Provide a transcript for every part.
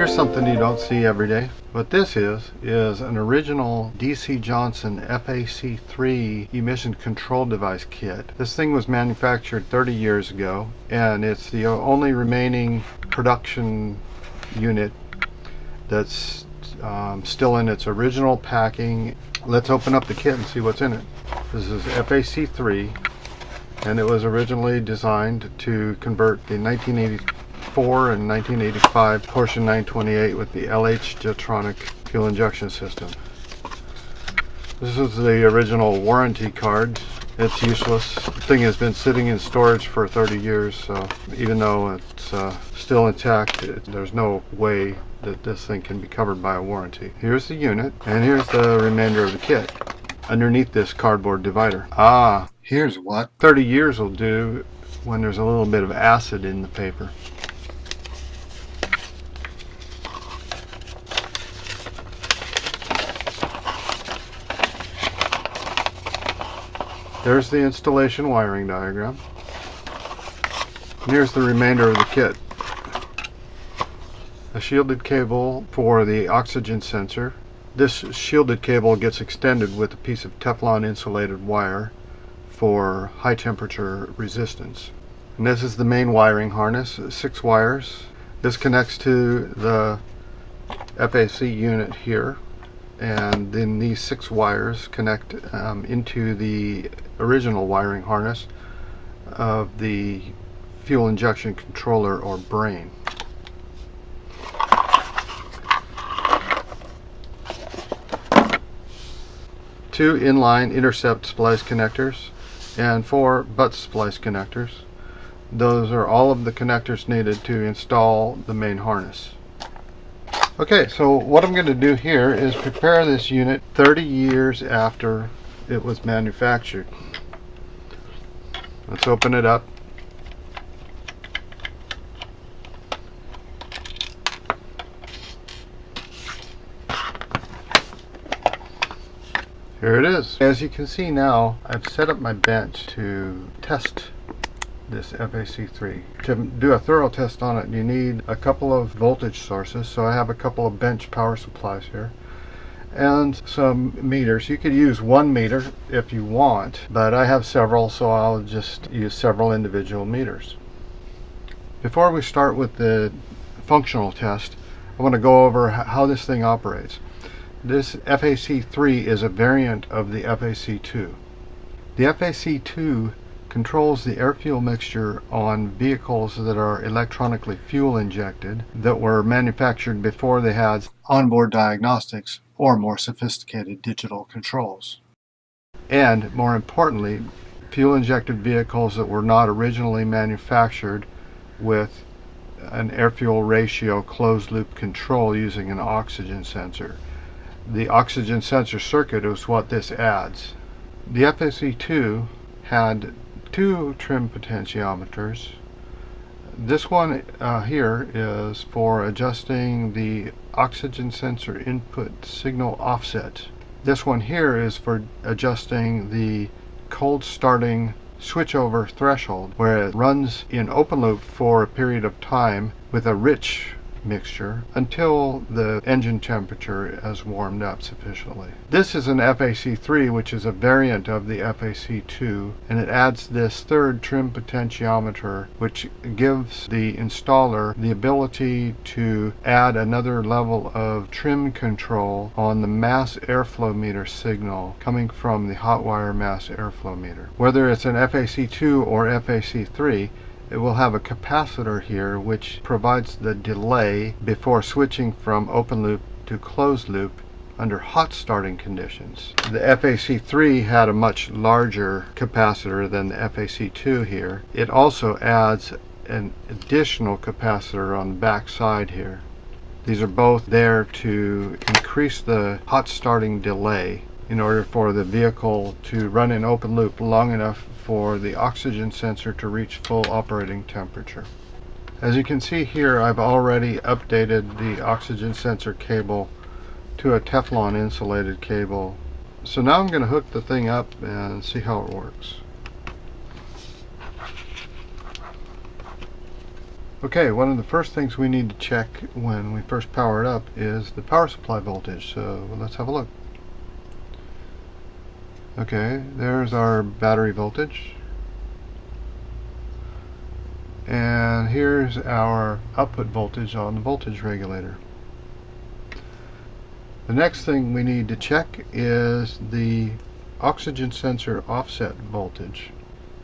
Here's something you don't see every day. What this is an original DC Johnson FAC3 emission control device kit. This thing was manufactured 30 years ago, and it's the only remaining production unit that's still in its original packing. Let's open up the kit and see what's in it. This is FAC3, and it was originally designed to convert the 1984 and 1985 Porsche 928 with the LH Jetronic fuel injection system. This is the original warranty card. It's useless. The thing has been sitting in storage for 30 years, so even though it's still intact, there's no way that this thing can be covered by a warranty. Here's the unit, and here's the remainder of the kit underneath this cardboard divider. Here's what 30 years will do when there's a little bit of acid in the paper. There's the installation wiring diagram. And here's the remainder of the kit. A shielded cable for the oxygen sensor. This shielded cable gets extended with a piece of Teflon insulated wire for high temperature resistance. And this is the main wiring harness, 6 wires. This connects to the FAC unit here, and then these 6 wires connect into the original wiring harness of the fuel injection controller, or brain. Two inline intercept splice connectors and 4 butt splice connectors. Those are all of the connectors needed to install the main harness. Okay, so what I'm going to do here is prepare this unit 30 years after it was manufactured. Let's open it up. Here it is. As you can see now, I've set up my bench to test this FAC3. To do a thorough test on it, you need a couple of voltage sources. So I have a couple of bench power supplies here and some meters. You could use 1 meter if you want, but I have several, so I'll just use several individual meters. Before we start with the functional test, I want to go over how this thing operates. This FAC3 is a variant of the FAC2. The FAC2 controls the air-fuel mixture on vehicles that are electronically fuel injected, that were manufactured before they had onboard diagnostics or more sophisticated digital controls. And more importantly, fuel injected vehicles that were not originally manufactured with an air-fuel ratio closed loop control using an oxygen sensor. The oxygen sensor circuit is what this adds. The FAC2 had 2 trim potentiometers. This one here is for adjusting the oxygen sensor input signal offset. This one here is for adjusting the cold starting switchover threshold, where it runs in open loop for a period of time with a rich mixture until the engine temperature has warmed up sufficiently. This is an FAC3, which is a variant of the FAC2, and it adds this 3rd trim potentiometer, which gives the installer the ability to add another level of trim control on the mass airflow meter signal coming from the hot wire mass airflow meter. Whether it's an FAC2 or FAC3, it will have a capacitor here which provides the delay before switching from open loop to closed loop under hot starting conditions. The FAC3 had a much larger capacitor than the FAC2 here. It also adds an additional capacitor on the back side here. These are both there to increase the hot starting delay in order for the vehicle to run in open loop long enough for the oxygen sensor to reach full operating temperature. As you can see here, I've already updated the oxygen sensor cable to a Teflon insulated cable. So now I'm going to hook the thing up and see how it works. Okay, one of the first things we need to check when we first power it up is the power supply voltage. So let's have a look. Okay, there's our battery voltage. And here's our output voltage on the voltage regulator. The next thing we need to check is the oxygen sensor offset voltage.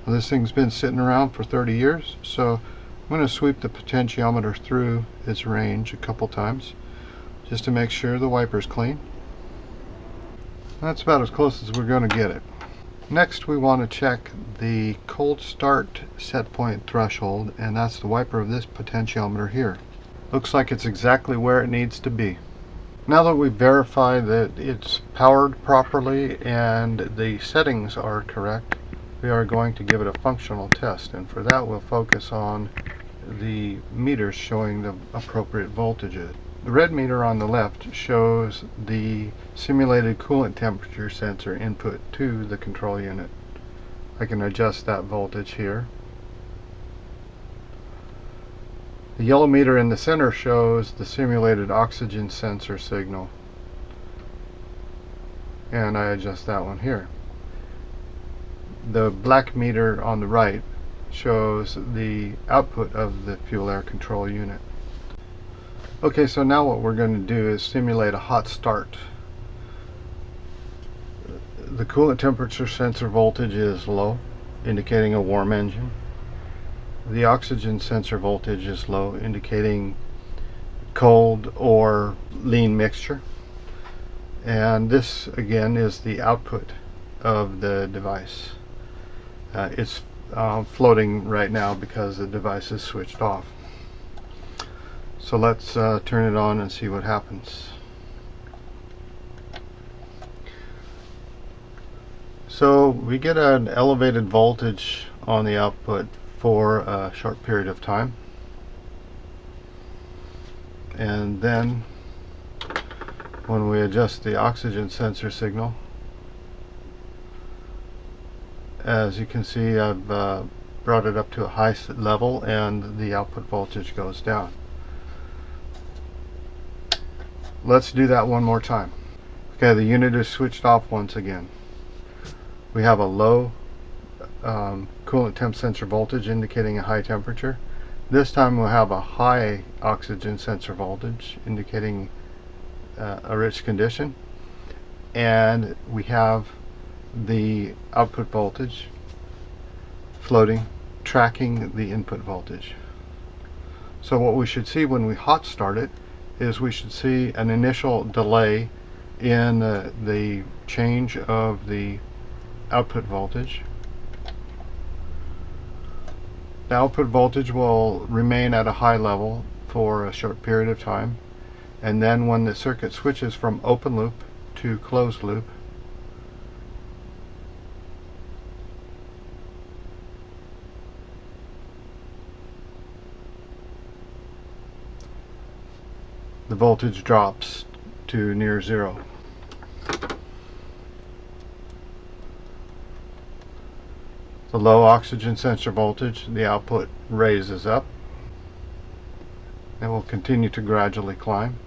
Well, this thing's been sitting around for 30 years, so I'm going to sweep the potentiometer through its range a couple times just to make sure the wiper's clean. That's about as close as we're going to get it. Next, we want to check the cold start set point threshold, and that's the wiper of this potentiometer here. Looks like it's exactly where it needs to be. Now that we've verified that it's powered properly and the settings are correct, we are going to give it a functional test, and for that we'll focus on the meters showing the appropriate voltages. The red meter on the left shows the simulated coolant temperature sensor input to the control unit. I can adjust that voltage here. The yellow meter in the center shows the simulated oxygen sensor signal, and I adjust that one here. The black meter on the right shows the output of the fuel air control unit. Okay, so now what we're going to do is simulate a hot start. The coolant temperature sensor voltage is low, indicating a warm engine. The oxygen sensor voltage is low, indicating cold or lean mixture. And this again is the output of the device. It's floating right now because the device is switched off. So let's turn it on and see what happens. So we get an elevated voltage on the output for a short period of time, and then when we adjust the oxygen sensor signal, as you can see, I've brought it up to a high level and the output voltage goes down. Let's do that one more time. Okay, the unit is switched off once again. We have a low coolant temp sensor voltage indicating a high temperature. This time we'll have a high oxygen sensor voltage indicating a rich condition, and we have the output voltage floating, tracking the input voltage. So what we should see when we hot start it is we should see an initial delay in the change of the output voltage. The output voltage will remain at a high level for a short period of time, and then when the circuit switches from open loop to closed loop, the voltage drops to near zero. The low oxygen sensor voltage, the output raises up and will continue to gradually climb.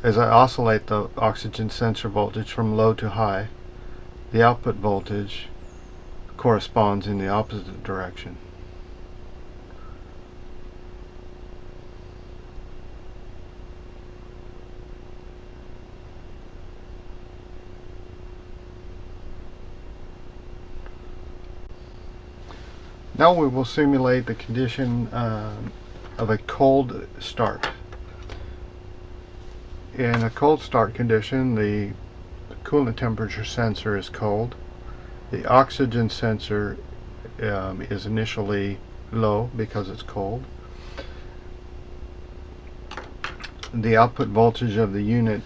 As I oscillate the oxygen sensor voltage from low to high, the output voltage corresponds in the opposite direction. Now we will simulate the condition of a cold start. In a cold start condition, the coolant temperature sensor is cold. The oxygen sensor is initially low because it's cold. The output voltage of the unit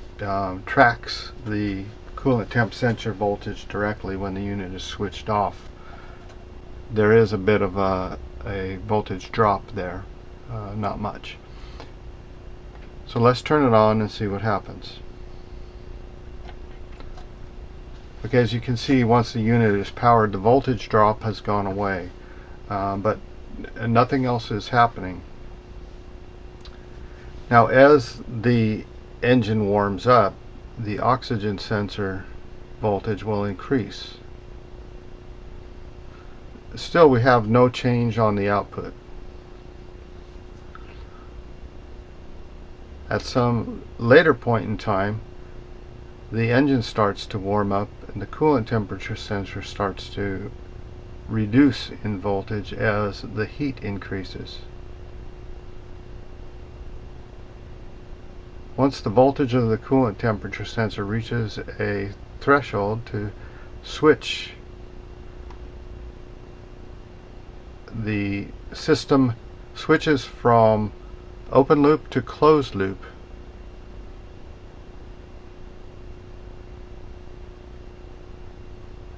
tracks the coolant temp sensor voltage directly when the unit is switched off. There is a bit of a voltage drop there, not much. So let's turn it on and see what happens. Okay, as you can see, once the unit is powered, the voltage drop has gone away. but nothing else is happening. Now, as the engine warms up, the oxygen sensor voltage will increase. Still, we have no change on the output. At some later point in time, the engine starts to warm up and the coolant temperature sensor starts to reduce in voltage as the heat increases. Once the voltage of the coolant temperature sensor reaches a threshold to switch, the system switches from open loop to closed loop.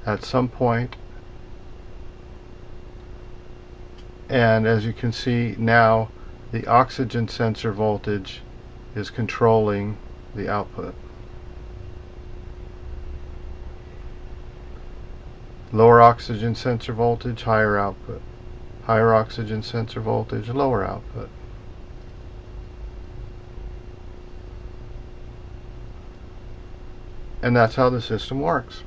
At some point, and as you can see now, the oxygen sensor voltage is controlling the output. Lower oxygen sensor voltage, higher output. Higher oxygen sensor voltage, lower output. And that's how the system works.